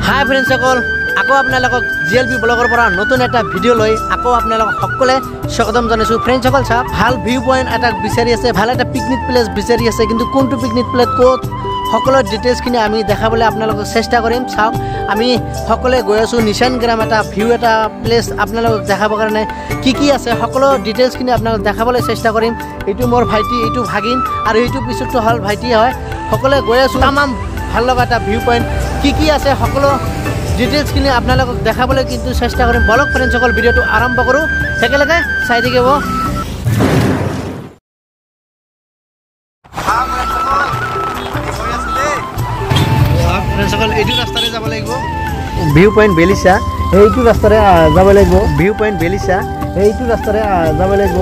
হাই ফ্ৰেণ্ডসকল, আকৌ আপোনালোকক GLB ব্লগৰ পৰা নতুন এটা ভিডিঅ' লৈ আকৌ আপোনালোকক সকলোৱে স্বাগতম জনাইছোঁ। ফ্ৰেণ্ডসকল চাওক, ভাল ভিউ পইণ্ট এটা বিচাৰি আছে, ভাল এটা পিকনিক প্লেচ বিচাৰি আছে, কিন্তু কোনটো পিকনিক প্লেচ ক'ত সকলো ডিটেইলছখিনি আমি দেখাবলৈ আপোনালোকক চেষ্টা কৰিম। চাওক, আমি সকলোৱে গৈ আছোঁ নিচান গ্ৰাম, এটা ভিউ এটা প্লেচ আপোনালোকক দেখাবৰ কাৰণে কি আছে সকলো ডিটেইলছখিনি আপোনালোকক দেখাবলৈ চেষ্টা কৰিম। এইটো মোৰ ভাইটি, এইটো ভাগিন, আৰু এইটো পিছতটো হ'ল ভাইটি হয়। সকলোৱে গৈ আছোঁ, তামাম ভাল লগা এটা ভিউ পইণ্ট কি আছে সকলো ডিটেইলছখিনি আপোনালোকক দেখাবলৈ কিন্তু চেষ্টা কৰিম। বলক ফ্ৰেণ্ডসকল, ভিডিঅ'টো আৰম্ভ কৰোঁ, একেলগে চাই থাকিব। ফ্ৰেণ্ডসকল, এইটো ৰাস্তাৰে যাব লাগিব, ভিউ পইণ্ট বেলিচা, এইটো ৰাস্তাৰে যাব লাগিব। ভিউ পইণ্ট বেলিচা, এইটো ৰাস্তাৰে যাব লাগিব।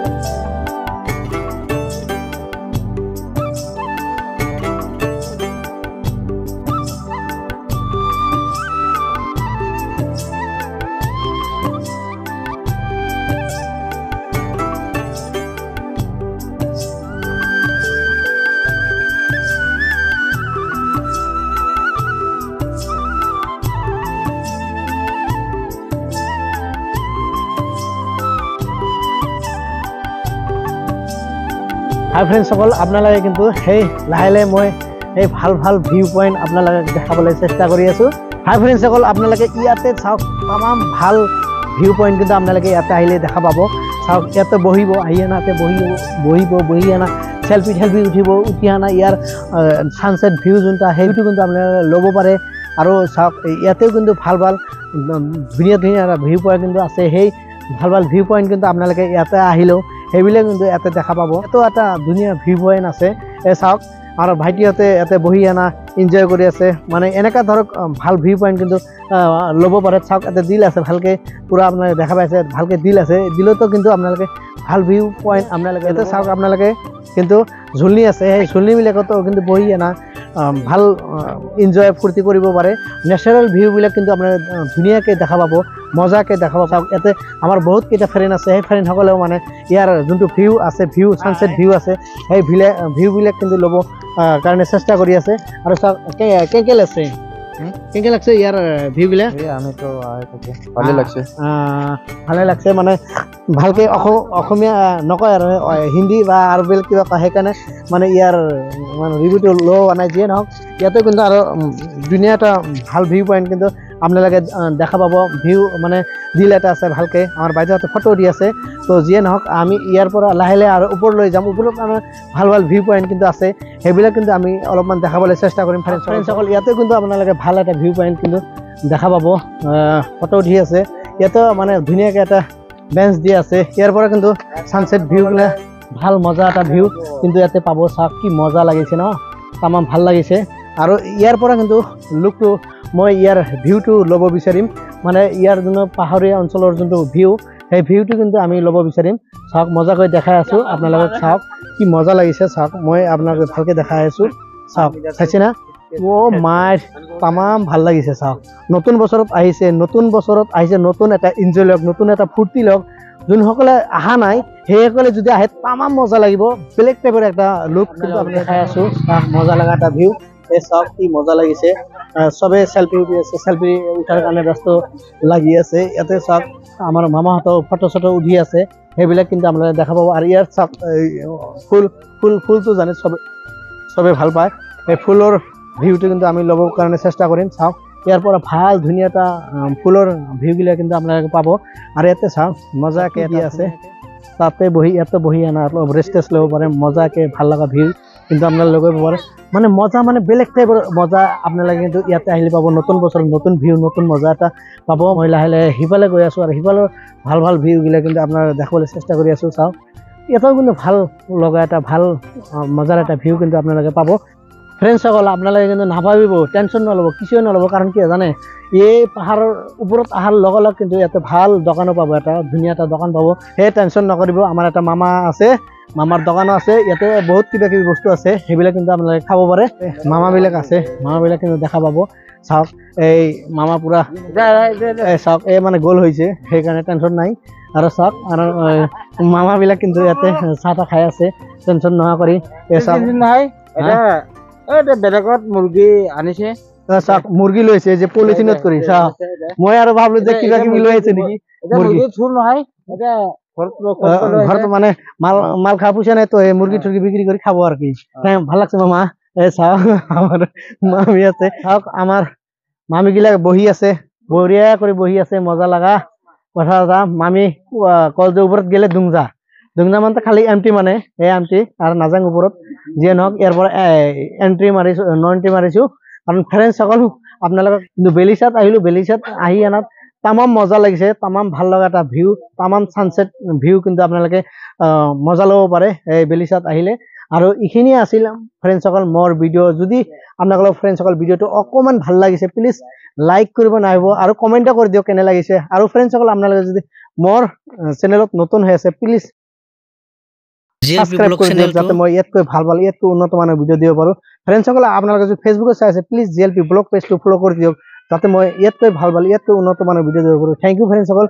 হাই ফ্ৰেণ্ডসকল, আপোনালোকে কিন্তু সেই লাহে লাহে মই এই ভাল ভিউ পইণ্ট আপোনালোকে দেখাবলৈ চেষ্টা কৰি আছোঁ। হাই ফ্ৰেণ্ডসকল, আপোনালোকে ইয়াতে চাওক, তামাম ভাল ভিউ পইণ্ট কিন্তু আপোনালোকে ইয়াতে আহিলে দেখা পাব। চাওক, ইয়াতে বহিব, আহি আনা ইয়াতে বহি আনা চেলফি উঠি আনা ইয়াৰ ছানছেট ভিউ যোনটা সেইটো কিন্তু আপোনালোকে ল'ব পাৰে। আৰু চাওক, ইয়াতেও কিন্তু ভাল ধুনীয়া এটা ভিউ পইণ্ট কিন্তু আছে। সেই ভাল ভিউ পইণ্ট কিন্তু আপোনালোকে ইয়াতে আহিলেও সেইবিলাক কিন্তু ইয়াতে দেখা পাব। এইটো এটা ধুনীয়া ভিউ পইণ্ট আছে। এই চাওক, আৰু ভাইটিহঁতে ইয়াতে বহি আনা এনজয় কৰি আছে, মানে এনেকুৱা ধৰক ভাল ভিউ পইণ্ট কিন্তু ল'ব পাৰে। চাওক, ইয়াতে দিল আছে, ভালকৈ পূৰা আপোনালোকে দেখা পাইছে, ভালকৈ দিল আছে, দিলতো কিন্তু আপোনালোকে ভাল ভিউ পইণ্ট আপোনালোকে ইয়াতে চাওক। আপোনালোকে কিন্তু ঝুলনি আছে, সেই ঝুলনিবিলাকতো কিন্তু বহি আনা ভাল এনজয় ফূৰ্তি কৰিব পাৰে। নেচাৰেল ভিউবিলাক কিন্তু আপোনালোকে ধুনীয়াকৈ দেখা পাব, মজাকৈ দেখা পাব। চাওক, ইয়াতে আমাৰ বহুত কেইটা ফ্ৰেণ্ড আছে, সেই ফ্ৰেণ্ডসকলেও মানে ইয়াৰ যোনটো ভিউ আছে, ছানছেট ভিউ আছে, সেই ভিউবিলাক কিন্তু ল'ব কাৰণে চেষ্টা কৰি আছে। আৰু চাওক, কেনেকৈ লাগছে ইয়াৰ ভিউবিলাক? আমিতো ভালে লাগছে, মানে ভালকৈ অসমীয়া নকয় আৰু হিন্দী বা আৰু বেলেগ কিবা কয়, সেইকাৰণে মানে ইয়াৰ মানে ৰিভিউটো লোৱা নাই। যিয়ে নহওক, ইয়াতে কিন্তু আৰু ধুনীয়া এটা ভাল ভিউ পইণ্ট কিন্তু আপোনালোকে দেখা পাব। ভিউ মানে দিল এটা আছে, ভালকৈ আমাৰ বাইদেউহঁতে ফটো দি আছে। তো যিয়ে নহওক, আমি ইয়াৰ পৰা লাহে লাহে আৰু ওপৰলৈ যাম। ওপৰত আমাৰ ভাল ভিউ পইণ্ট কিন্তু আছে, সেইবিলাক কিন্তু আমি অলপমান দেখাবলৈ চেষ্টা কৰিম। ফ্ৰেণ্ডসকল, ইয়াতে কিন্তু আপোনালোকে ভাল এটা ভিউ পইণ্ট কিন্তু দেখা পাব, ফটো দি আছে। ইয়াতে মানে ধুনীয়াকৈ এটা বেঞ্চ দি আছে, ইয়াৰ পৰা কিন্তু ছানছেট ভিউবিলাক ভাল মজা এটা ভিউ কিন্তু ইয়াতে পাব। চাওক, কি মজা লাগিছে ন, তামাম ভাল লাগিছে। আৰু ইয়াৰ পৰা কিন্তু লুকটো মই ইয়াৰ ভিউটো ল'ব বিচাৰিম, মানে ইয়াৰ যোনটো পাহাৰীয়া অঞ্চলৰ যোনটো ভিউ, সেই ভিউটো কিন্তু আমি ল'ব বিচাৰিম। চাওক, মজাকৈ দেখাই আছোঁ আপোনালোকক, চাওক কি মজা লাগিছে। চাওক, মই আপোনালোকে ভালকৈ দেখাই আছোঁ। চাওক, চাইছে না? মাই তামাম ভাল লাগিছে। চাওক, নতুন বছৰত আহিছে, নতুন এটা এনজয় লওক, নতুন এটা ফূৰ্তি লওক। যোনসকলে অহা নাই সেইসকলে যদি আহে তামাম মজা লাগিব, বেলেগ টাইপৰ এটা লুক কিন্তু আমি দেখাই আছোঁ। চাওক, মজা লগা এটা ভিউ। এই চাওক, কি মজা লাগিছে। চবে চেলফি উঠি আছে, চেলফি উঠাৰ কাৰণে ব্যস্ত লাগি আছে। ইয়াতে চাওক, আমাৰ মামাহঁতেও ফটো উঠি আছে, সেইবিলাক কিন্তু আপোনালোকে দেখা পাব। আৰু ইয়াৰ চাওক, ফুলটো জানে চবে ভাল পায়, এই ফুলৰ ভিউটো কিন্তু আমি ল'বৰ কাৰণে চেষ্টা কৰিম। চাওক, ইয়াৰ পৰা ভাল ধুনীয়া এটা ফুলৰ ভিউবিলাক কিন্তু আপোনালোকে পাব। আৰু ইয়াতে চাওক, মজাকৈ দি আছে, ইয়াতে বহি আনা অলপ ৰেষ্ট ল'ব পাৰে। মজাকৈ ভাল লগা ভিউ কিন্তু আপোনালোকে পাব পাৰে, মানে মজা, মানে বেলেগ টাইপৰ মজা আপোনালোকে কিন্তু ইয়াতে আহিলে পাব। নতুন বছৰত নতুন ভিউ, নতুন মজা এটা পাব। মই লাহে লাহে সিফালে গৈ আছোঁ, আৰু সিফালৰ ভাল ভিউবিলাক কিন্তু আপোনালোকে দেখাবলৈ চেষ্টা কৰি আছোঁ। চাওক, ইয়াতেও কিন্তু ভাল লগা এটা ভাল মজাৰ এটা ভিউ কিন্তু আপোনালোকে পাব। ফ্ৰেণ্ডসকল, আপোনালোকে কিন্তু নাভাবিব, টেনশ্যন নল'ব, কিছুৱে নল'ব। কাৰণ কি জানে, এই পাহাৰৰ ওপৰত অহাৰ লগে লগে কিন্তু ইয়াতে ভাল দোকানো পাব, এটা ধুনীয়া এটা দোকান পাব। সেই টেনশ্যন নকৰিব। আমাৰ এটা মামা আছে, মামাৰ দোকানো আছে, ইয়াতে বহুত কিবা কিবি বস্তু আছে, সেইবিলাক কিন্তু আপোনালোকে খাব পাৰে। মামাবিলাক আছে, মামাবিলাক কিন্তু দেখা পাব। চাওক, এই মামা পূৰা চাওক, এই মানে গোল হৈছে, সেইকাৰণে টেনশ্যন নাই। আৰু চাওক, আৰু মামাবিলাক কিন্তু ইয়াতে চাহ তাহ খাই আছে, টেনশ্যন নোহোৱা কৰি। এই চাওক, বেলেগত মুৰ্গী আনিছে, চাওক মুৰ্গী লৈছে যে পলিথিনত কৰি চাওক মই আৰু ভাবলো যে কিবা কিবি লৈ আছে নেকি মুৰ্গী চুৰ নহয় এটা ঘৰত মানে মাল খাব পইচা নাই তো এই মুৰ্গী ঠুৰ্গী বিক্ৰী কৰি খাব আৰু কি ভাল লাগছে মামা এই চাওক আমাৰ মামী আছে চাওক আমাৰ মামী গিলা বহি আছে বঢ়িয়া কৰি বহি আছে মজা লগা কথা এটা মামী কলেজৰ ওপৰত গেলে দুংজা মানে খালি এমটি মানে এই এমটি আৰু নাজাং ওপৰত যিয়ে নহওক ইয়াৰ পৰা এন্ট্ৰি মাৰিছো এন্ট্ৰি মাৰিছো কাৰণ ফ্ৰেণ্ডছ সকল আপোনালোকক কিন্তু বেলিচাত আহিলো বেলিচাত আহি আনাত তামাম মজা লাগিছে তামাম ভাল লগা এটা ভিউ তামাম সানসেট ভিউ কিন্তু আপোনালোকে মজা ল'ব পাৰে এই বেলিচাত আহিলে আৰু এইখিনিয়ে আছিল ফ্ৰেণ্ডসকল মোৰ ভিডিঅ' যদি আপোনালোকৰ ফ্ৰেণ্ডসকল ভিডিঅ'টো অকণমান ভাল লাগিছে প্লিজ লাইক কৰিব নাহিব আৰু কমেণ্ট কৰি দিয়ক কেনে লাগিছে আৰু ফ্ৰেণ্ডসকল আপোনালোকে যদি মোৰ চেনেলত নতুন হৈ আছে প্লিজ সাবস্ক্ৰাইব কৰি দিয়ক যাতে মই ইয়াতকৈ ভাল ইয়াতকৈ উন্নত মানৰ ভিডিঅ' দিব পাৰো ফ্ৰেণ্ডসকল আপোনালোকে যদি ফেচবুকত চাই আছে প্লিজ জিএলপি ব্লগ পেজটো ফলো কৰি দিয়ক যাতে মই ইয়াতকৈ ভাল ইয়াতকৈ উন্নত মানৰ ভিডিঅ' দিব পাৰো থেংক ইউ ফ্ৰেণ্ডসকল